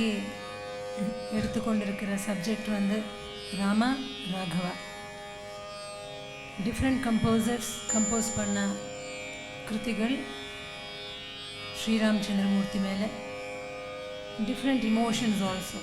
இன்னைக்கு எடுத்துக்கொண்டிருக்கிற சப்ஜெக்ட் வந்து Rama Raghava. Different composers compose பண்ண கிருத்திகள் ஸ்ரீராம் சந்திரமூர்த்தி மேலே. Different emotions also.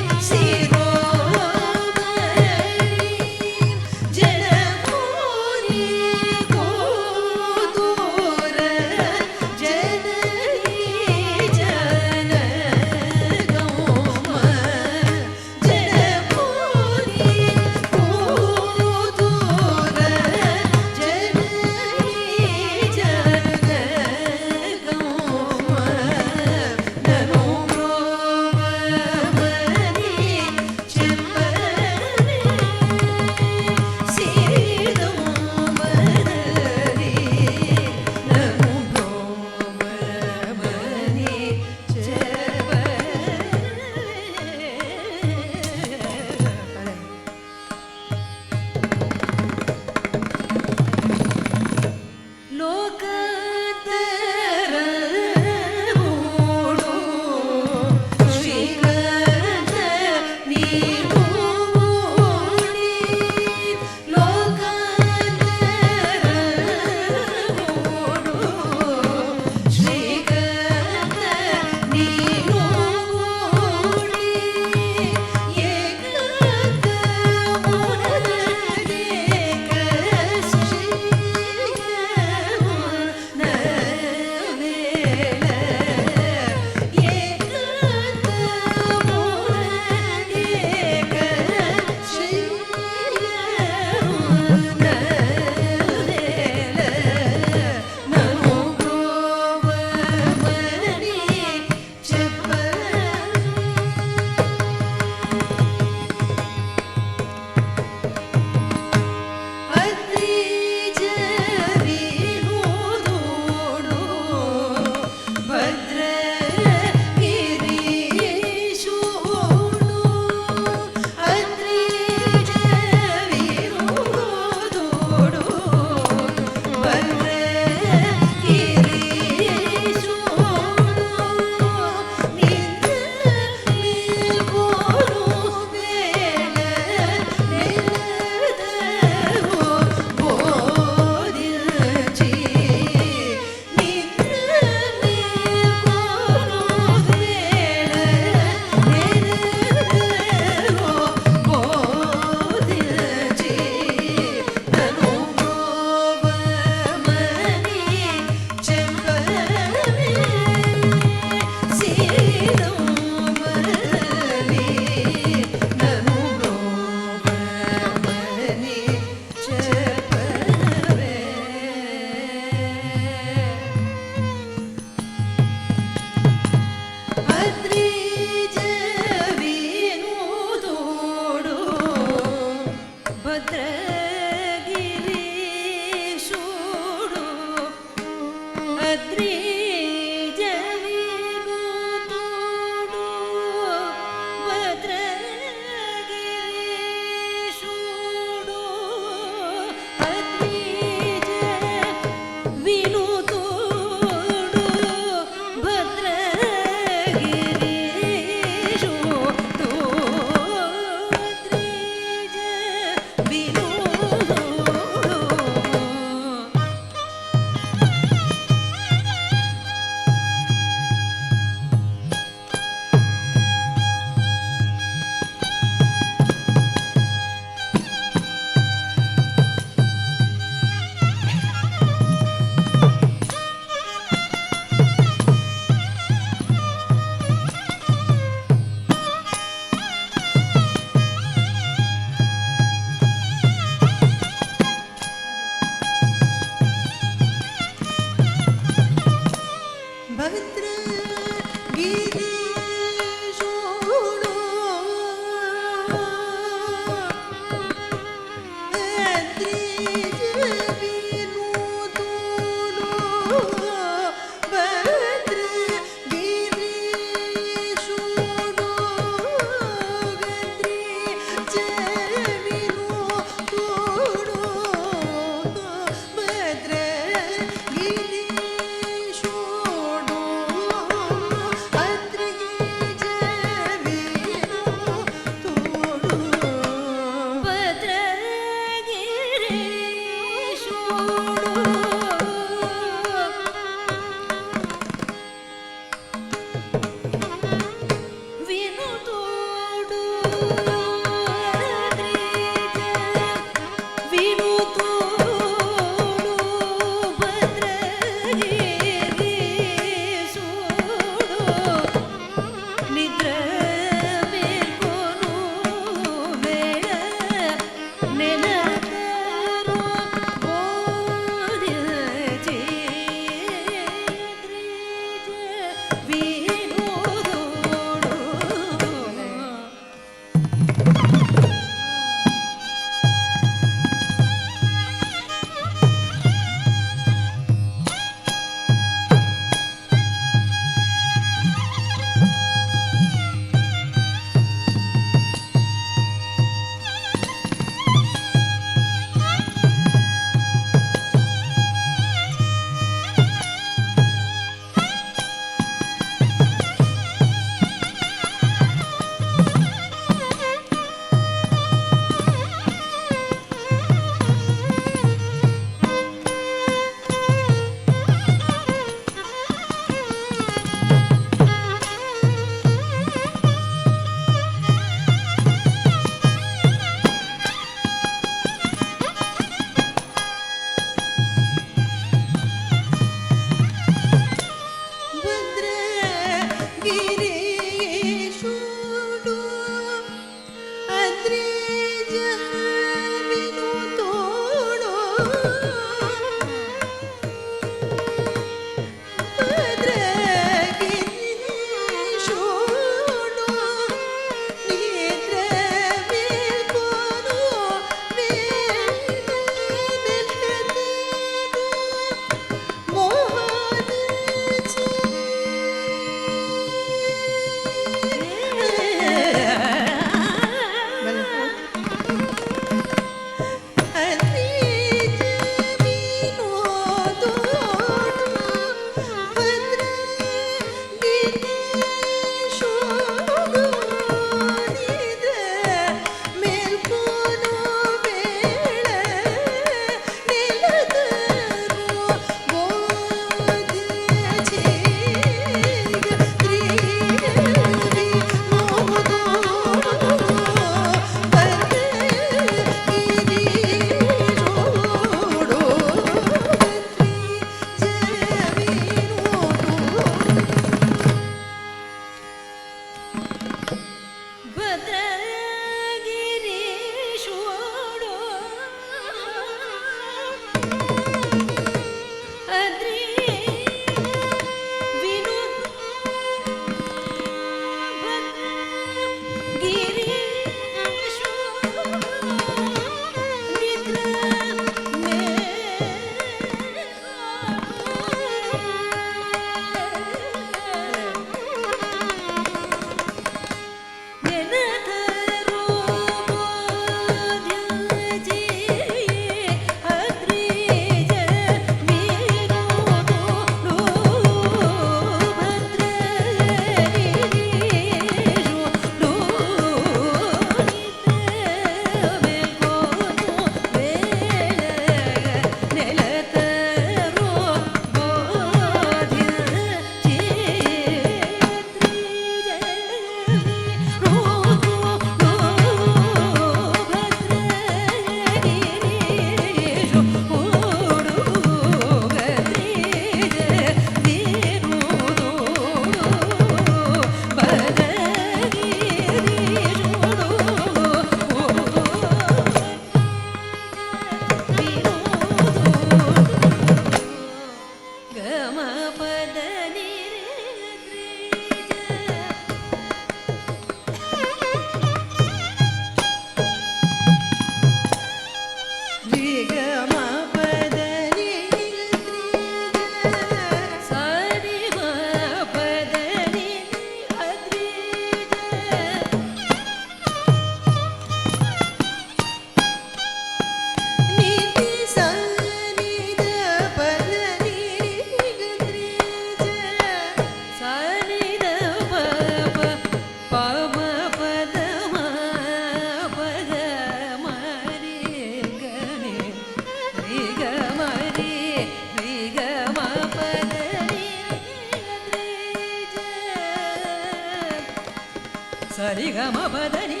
సరి గమ పదని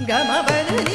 గమ పదని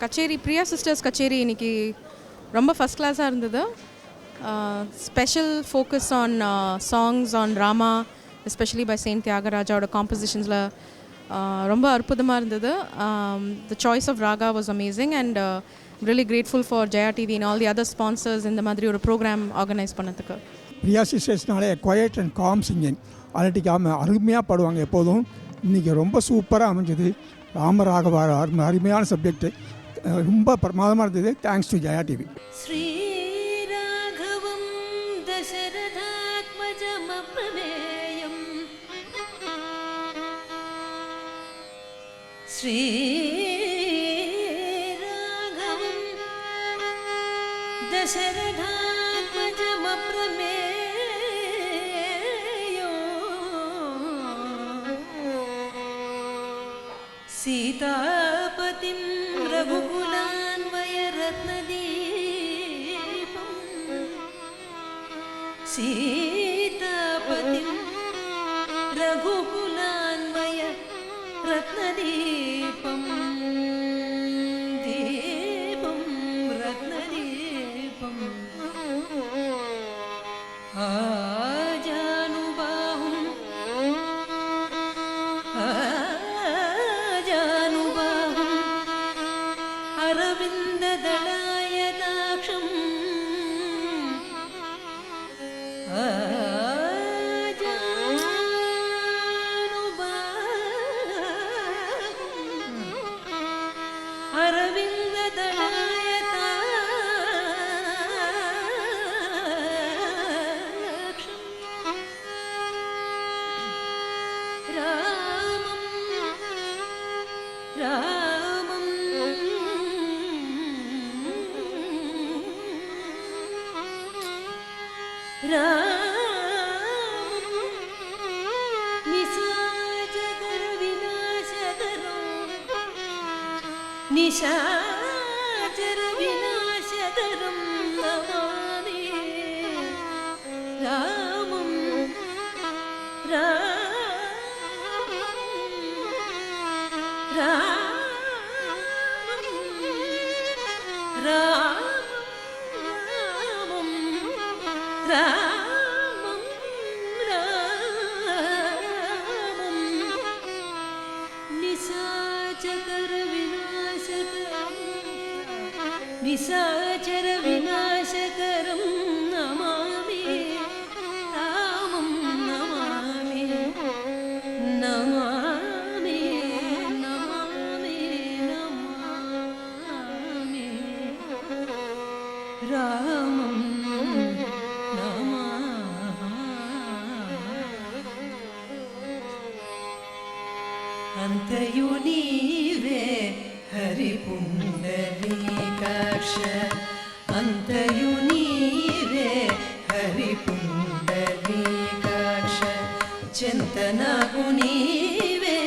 கச்சேரி பிரியா சிஸ்டர்ஸ் கச்சேரி இன்னைக்கு ரொம்ப ஃபஸ்ட் கிளாஸாக இருந்தது. Special focus on songs on Rama, especially by saint தியாகராஜாவோட காம்போசிஷன்ஸில் ரொம்ப அற்புதமாக இருந்தது. The choice of raga was amazing and really grateful for Jaya TV and all the other sponsors இந்த மாதிரி ஒரு ப்ரோக்ராம் ஆர்கனைஸ் பண்ணதுக்கு. பிரியா சிஸ்டர்ஸ்னாலே குவைட் அண்ட் காம் சிங்கிங் அலட்டிக்காமல் அருமையாக பாடுவாங்க எப்போதும். இன்றைக்கி ரொம்ப சூப்பராக அமைஞ்சது. ராமராகவா அருமையான சப்ஜெக்ட், ரொம்ப பிரமாதமாக இருந்தது. Thanks to Jaya TV. ஸ்ரீராகவம் தசரதாத்மஜமப்ரமேயம் ஸ்ரீராகவம் தசரதாத்மஜமப்ரமேயம் सीतापतिं रघुकुलान्वयरत्नदीपं सीतापतिं रघुकुलान्वयरत्नदीपं दीपं रत्नदीपम् अरविन्ददलायताक्षम् निशाचर विनाशकरं नमामि रामं निशाचर विनाशकरं नमामि रामं नमामि नमामि नमामि नमामि रामं अन्तयो नीवे हरिपुण्डरीकाक्ष अन्तयो नीवे हरिपुण्डरीकाक्ष चिन्तनगु नीवे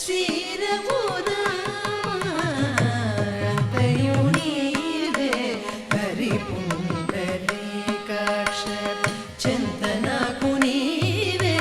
श्रीरघुराम अन्तयो नीवे हरिपुण्डरीकाक्ष चिन्तनगु नीवे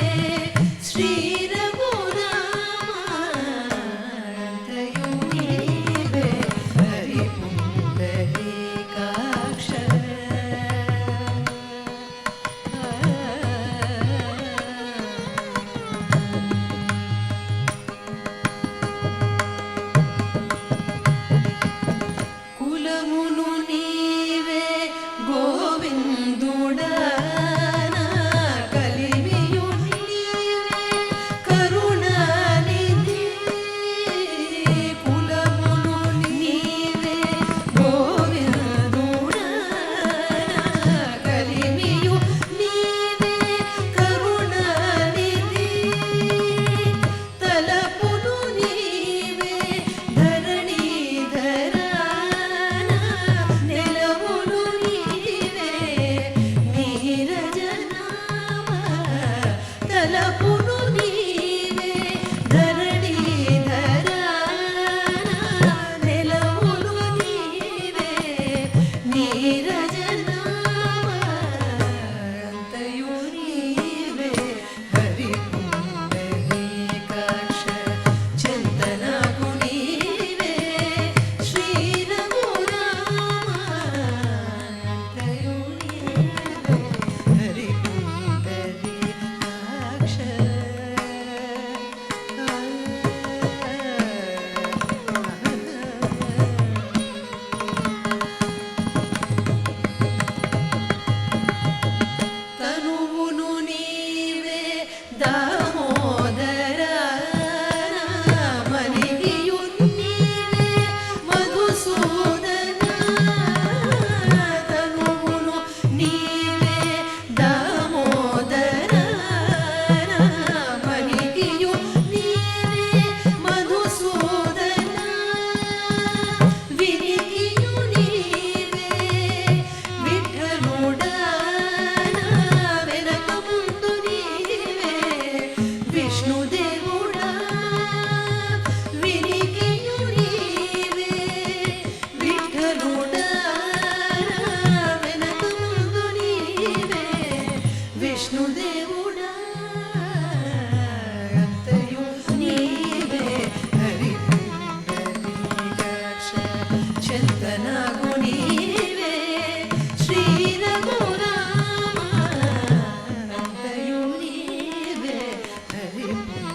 విష్ణుదేవుడా అంతయు నీవే హరి పుండరీకాక్ష చింతనగు నీవే శ్రీరఘురామ అంతయు నీవే హరి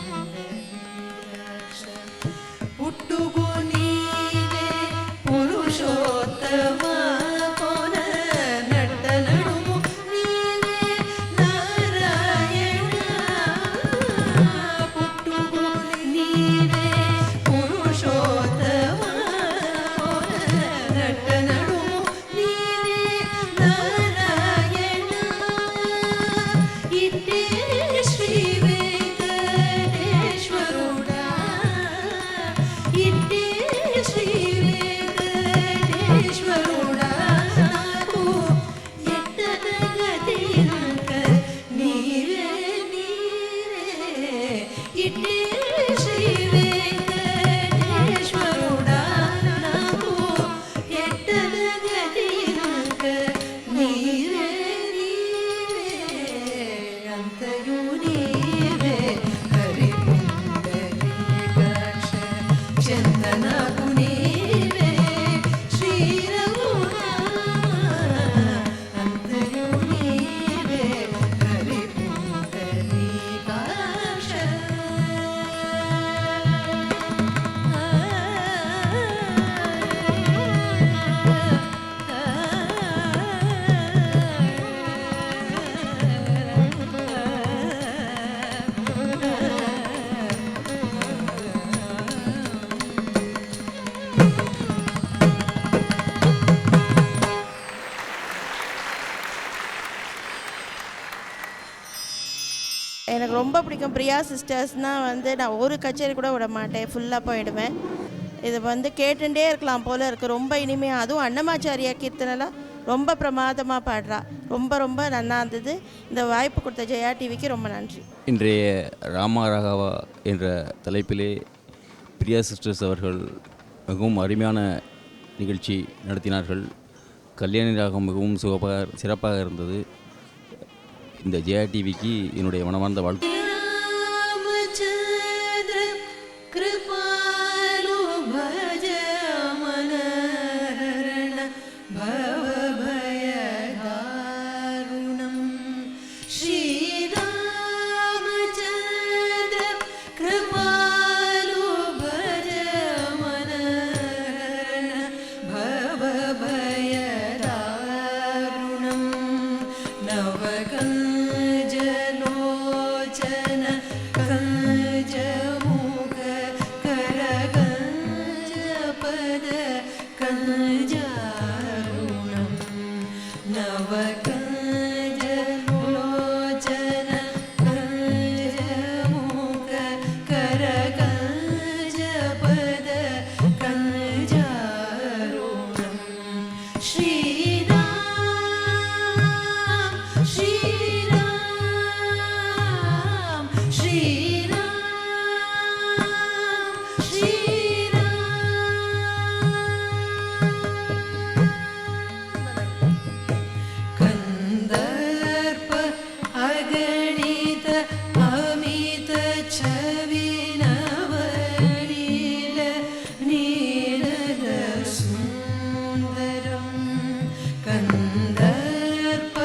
పుండరీకాక్ష పుట్టుగు నీవే పురుషోత్తమ కోన నట్ట నడుము నీవే నారాయణ పుట్టుగు నీవే పురుషోత్తమ కోన నట్ట నడుము నీవే నారాయణ ఇట్టే శ్రీ వెంకటేశ్వరుడా ఇట్టే శ్రీ వెంకటేశ్వరుడా నాకు ఎట్టద గతింక నీవే నీవే ఇట్టే శ్రీ వెంకటేశ్వరుడా నాకు ఎట్టద గతింక నీవే నీవే అంతయు నీవే హరి పుండరీకాక్ష చందనగు నీవే శ్రీరఘురామ అంతయు నీవే హరి పుండరీకాక్ష எனக்கு ரொம்ப பிடிக்கும் பிரியா சிஸ்டர்ஸ்னால் வந்து நான் ஒரு கச்சேரி கூட விட மாட்டேன், ஃபுல்லாக போயிடுவேன். இது வந்து கேட்டுட்டே இருக்கலாம் போல் இருக்குது, ரொம்ப இனிமையாக. அதுவும் அன்னமாச்சாரியா கீர்த்தனெல்லாம் ரொம்ப பிரமாதமாக பாடுறா. ரொம்ப ரொம்ப நல்லா இருந்தது. இந்த வாய்ப்பு கொடுத்த ஜெயா டிவிக்கு ரொம்ப நன்றி. இன்றைய ராமா ராகவா என்ற தலைப்பிலே பிரியா சிஸ்டர்ஸ் அவர்கள் மிகவும் அருமையான நிகழ்ச்சி நடத்தினார்கள். கல்யாணி ராகம் மிகவும் சிறப்பாக இருந்தது. இந்த ஜெயா டிவிக்கு என்னுடைய மனமார்ந்த வாழ்த்து. రామచంద్ర కృపాలు భజ మనహరణ భవభయదారుణం శ్రీరామచంద్ర కృపాలు భజ మనహరణ భవభయదారుణం నవకంజలోచన కంజముఖ కరకంజపద కంజారుణం నవకంజలోచన కంజముఖ కరకంజపద కంజారుణం శ్రీరామ్ శ్రీరామ్ శ్రీరామ్ శ్రీరామ్ కందర్ప అగణిత అమిత ఛవినవనీల నీలద సుందరం కందర్ప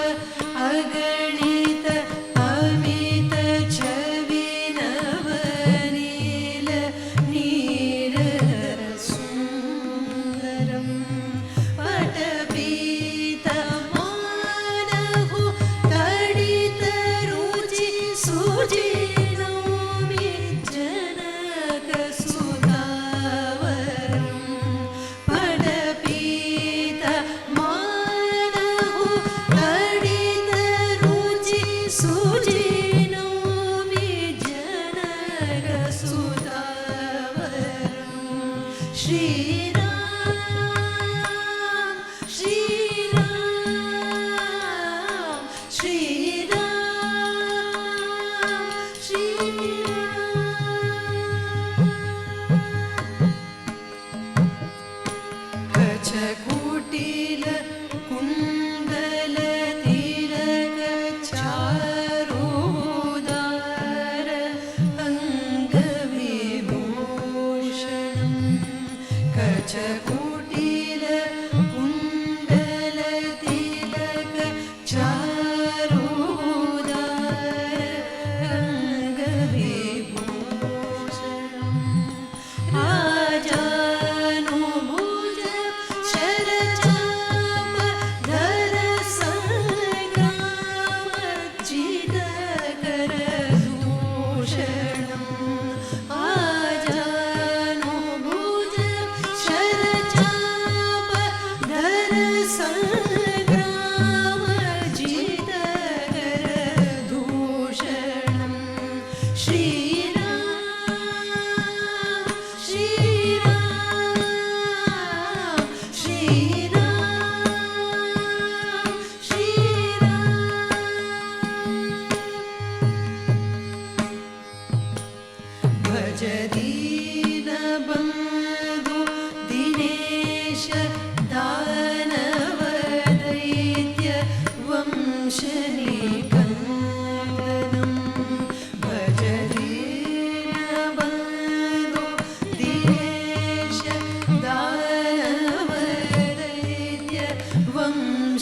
అగణిత అమిత ఛవినవనీల నీలద సుందరం పటపీత మానహు తడిత రుచి సుజినోమి జనక సుధావరం పటపీత మానహు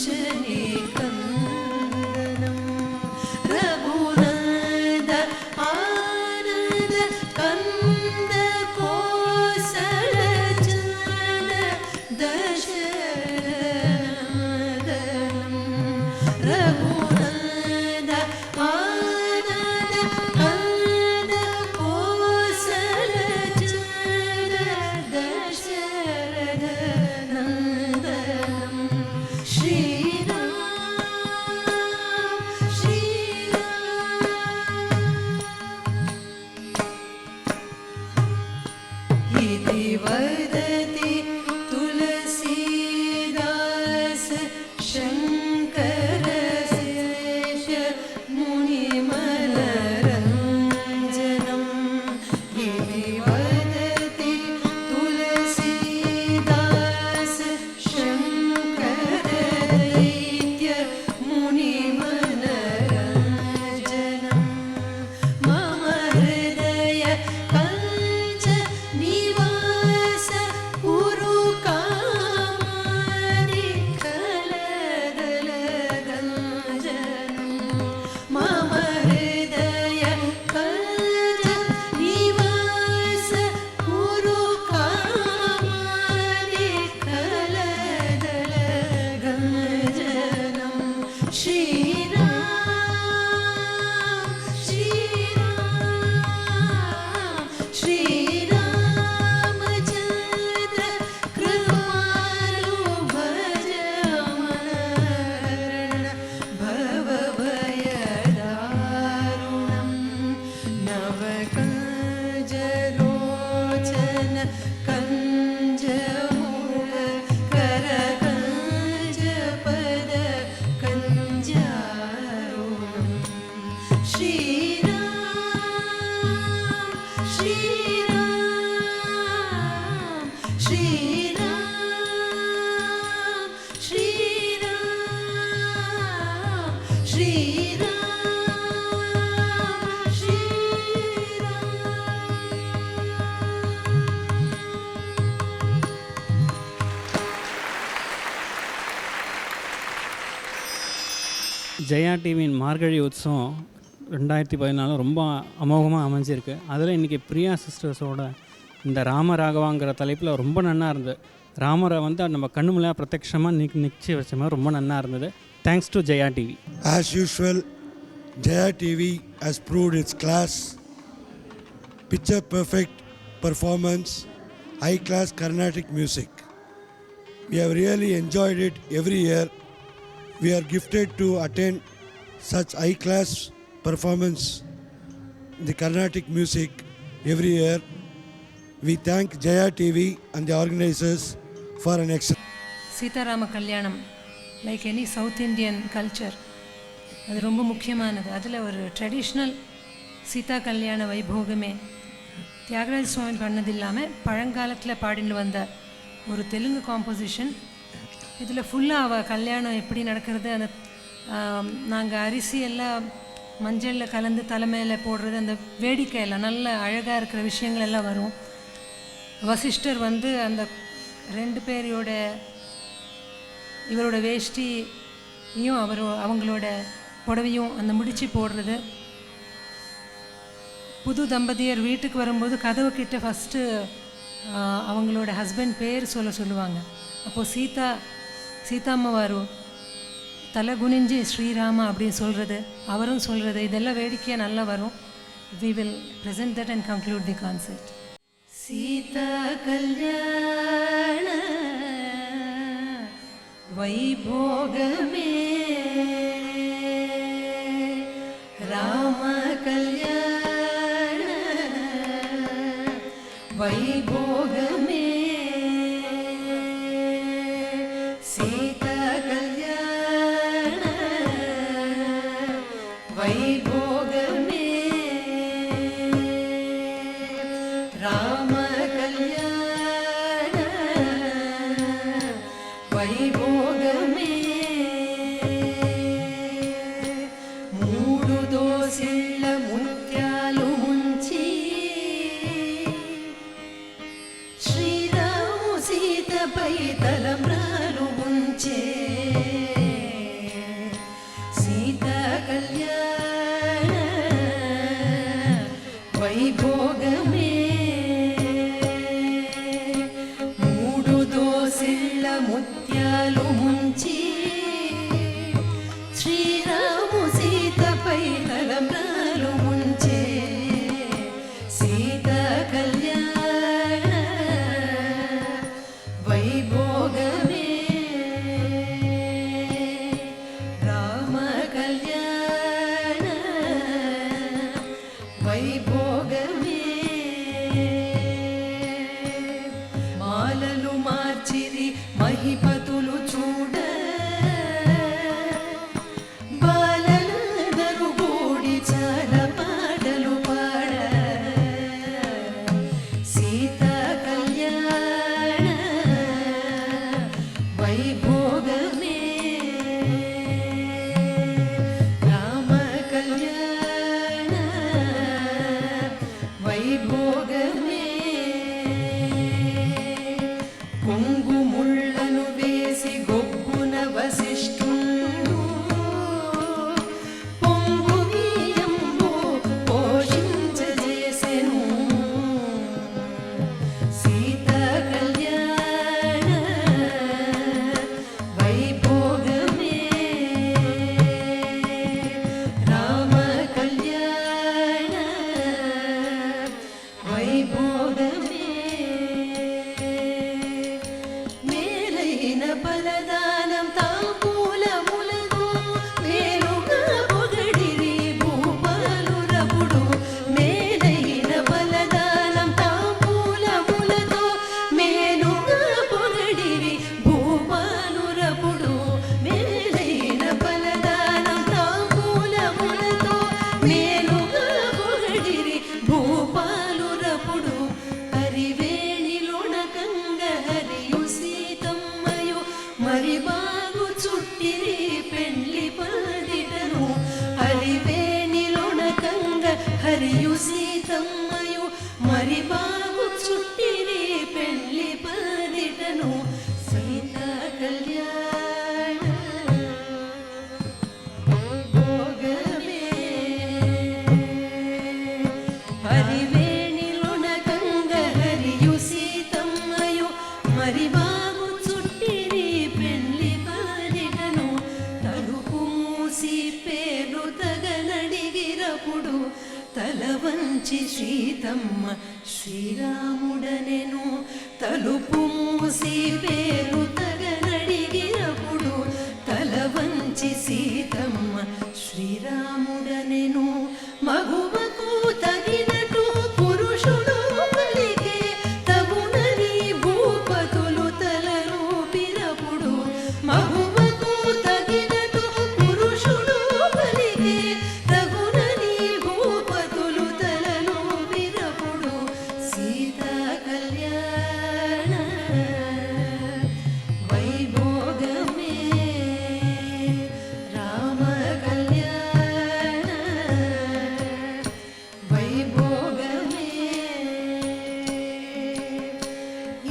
शनिकन्दनं रघुनन्द आनन्द कन्द कोसलचन्द दशरथनन्दनं रघुनन्द आनन्द कन्द कोसलचन्द दशरथनन्दनं श्रीराम श्रीराम इति वदति तुलसीदास शङ्करशेष मुनिमनरञ्जनम् इति वदति तुलसीदास शङ्करदैत्य मुनिमनरञ्जनम् मम हृदय कञ्च निवास कुरु कामानि कलदलगञ्जनम् मम हृदय कञ्च निवास कुरु कामानि कलदलगञ्जनम् श्रीराम श्रीराम श्रीरामचन्द्र कृपालु भज मनहरण भवभयदारुणं नवकञ्जलोचन कञ्जमुख करकञ्जपद कञ्जारुणं श्रीराम श्रीराम श्रीराम श्रीराम श्रीराम ஜெயா டிவியின் மார்கழி உற்சவம் 2014 ரொம்ப அமோகமாக அமைஞ்சிருக்கு. அதில் இன்றைக்கி பிரியா சிஸ்டர்ஸோட இந்த ராமராகவாங்கிற தலைப்பில் ரொம்ப நன்னா இருந்தது. ராமரை வந்து நம்ம கண்ணு முன்னாடி பிரத்யட்சமாக நிச்சய வச்ச மாதிரி ரொம்ப நன்னா இருந்தது. Thanks to Jaya TV. As usual, Jaya TV has proved its class. Picture perfect performance, high class Carnatic music. We have really enjoyed it every year. We are gifted to attend such high class performance in the Carnatic music every year. We thank Jaya TV and the organizers for an excellent. Sitarama கல்யாணம் like any South Indian culture அது ரொம்ப முக்கியமானது. அதில் ஒரு traditional Sita கல்யாண வைபோகமே தியாகராஜ சுவாமி பண்ணது இல்லாமல் பழங்காலத்தில் பாடிட்டு வந்த ஒரு தெலுங்கு காம்போசிஷன். இதில் ஃபுல்லாக அவள் கல்யாணம் எப்படி நடக்கிறது, அந்த நாங்கள் அரிசி எல்லாம் மஞ்சளில் கலந்து தலைமையில் போடுறது, அந்த வேடிக்கை எல்லாம் நல்ல அழகாக இருக்கிற விஷயங்கள் எல்லாம் வரும். வசிஷ்டர் வந்து அந்த 2 பேரோட இவரோட வேஷ்டியும் அவங்களோட புடவையும் அந்த முடிச்சு போடுறது. புது தம்பதியர் வீட்டுக்கு வரும்போது கதவு கிட்ட ஃபஸ்ட்டு அவங்களோட ஹஸ்பண்ட் பேர் சொல்லுவாங்க. அப்போது சீதாம்மா வரும், தலை குனிஞ்சு ஸ்ரீராமா அப்படின்னு சொல்கிறது, அவரும் சொல்கிறது, இதெல்லாம் வேடிக்கையாக நல்லா வரும். We will present that and conclude the concert. Sita कल्याण वैभोगमे राम कल्याण वैभोगमे सीता कल्याण वैभोगमे राम कल्याण वैभोगमे హరియు సీతమ్మయు మరి బాగు చుట్టిరి పెళ్లి పదిటను సీతా కళ్యాణ భోగమే హరివేణిలున గంగ హరియు సీతమ్మయు మరి బాగు చుట్టిరి పెళ్లి పదిటను తలుపు మూసి పేరు తగనడిగిరపుడు తల వంచి సీతమ్మ శ్రీరాముడనెను తలుపు మూసి పేరు తగనడిగినప్పుడు తల వంచి సీతమ్మ శ్రీరాముడనెను మగువకు తగినట్టు పురుషుడు పలికే తగునని భూపతులు తలరూపిరపుడు మగువకు తగినట్టు పురుషుడు పలికే తగునని భూపతులు తలరూపిరపుడు సీతా కళ్యాణ వైభోగమే రామ కళ్యాణ వైభోగమే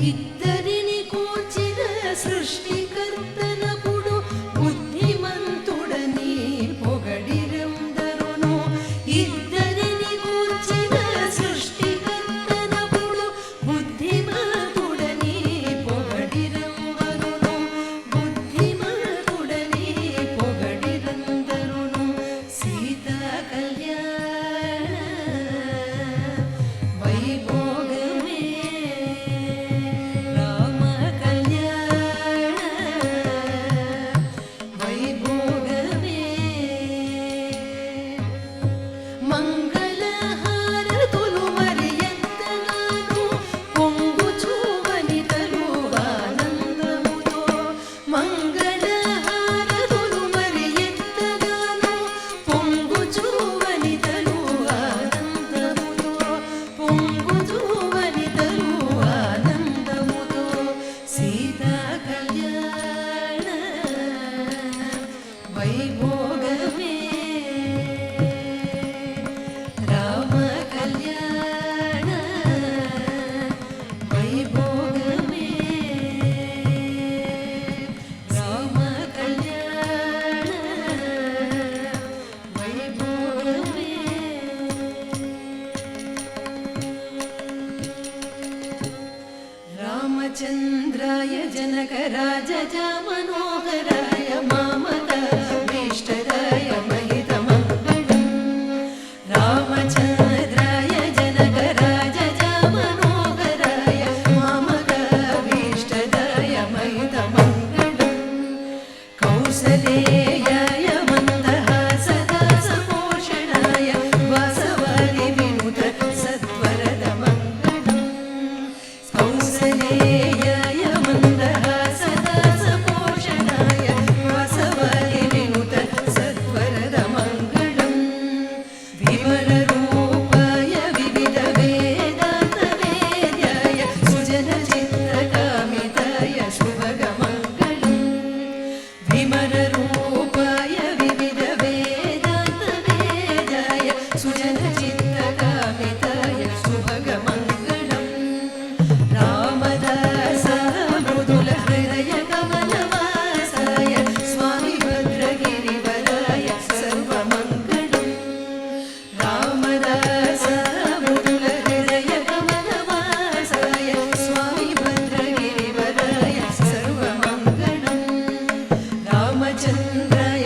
ఇద్దరిని కూర్చిన సృష్టికర్తనపుడు బుద్ధిమంతుడని పొగడిరెందరును ఇద్దరిని కూర్చిన సృష్టికర్తనపుడు బుద్ధిమంతుడని పొగడిరెందరును బుద్ధిమంతుడని పొగడిరెందరును సీతా కళ్యాణ వైభోగమే రామ కళ్యాణ వైభోగమే మంగళహారతులు మరి ఎంతగానో పొంగుచూవనితలు ఆనందముతో మంగళహారతులు మరి ఎంతగానో పొంగుచూవనితలు ఆనందముతో పొంగుచూవనితలు ఆనందముతో సీతా కళ్యాణ వైభోగమే రామ కళ్యాణ వైభోగమే రామ కళ్యాణ వైభోగమే రామచంద్రాయ జనకరాజ మనోహరాయ మామకాభీష్టదాయ మహితమంగళం రామచంద్రాయ జనకరాజ మనోహరాయ మామకాభీష్టదాయ మహితమంగళం కౌసలేయాయ మందహాసదాసపోషణాయ వాసవాది వినుత సత్వరద మంగళం కౌసలేయాయ మందహాసదాసపోషణాయ వాసవాది వినుత సత్వరద మంగళం విమలరూపాయ వివిధ వేదాంత వేద్యాయ సుజన చిత్తకామితాయ శుభగమంగళం విమలరూపాయ వివిధ వేదాంత వేద్యాయ సుజన చిత్తకామితాయ శుభగమంగళం రామదాస మృదుల హృదయ కమలవాసాయ స్వామి భద్రగిరివరాయ సర్వమంగళం రామదాస మృదుల హృదయ కమలవాసాయ స్వామి భద్రగిరివరాయ సర్వమంగళం రామచంద్రాయ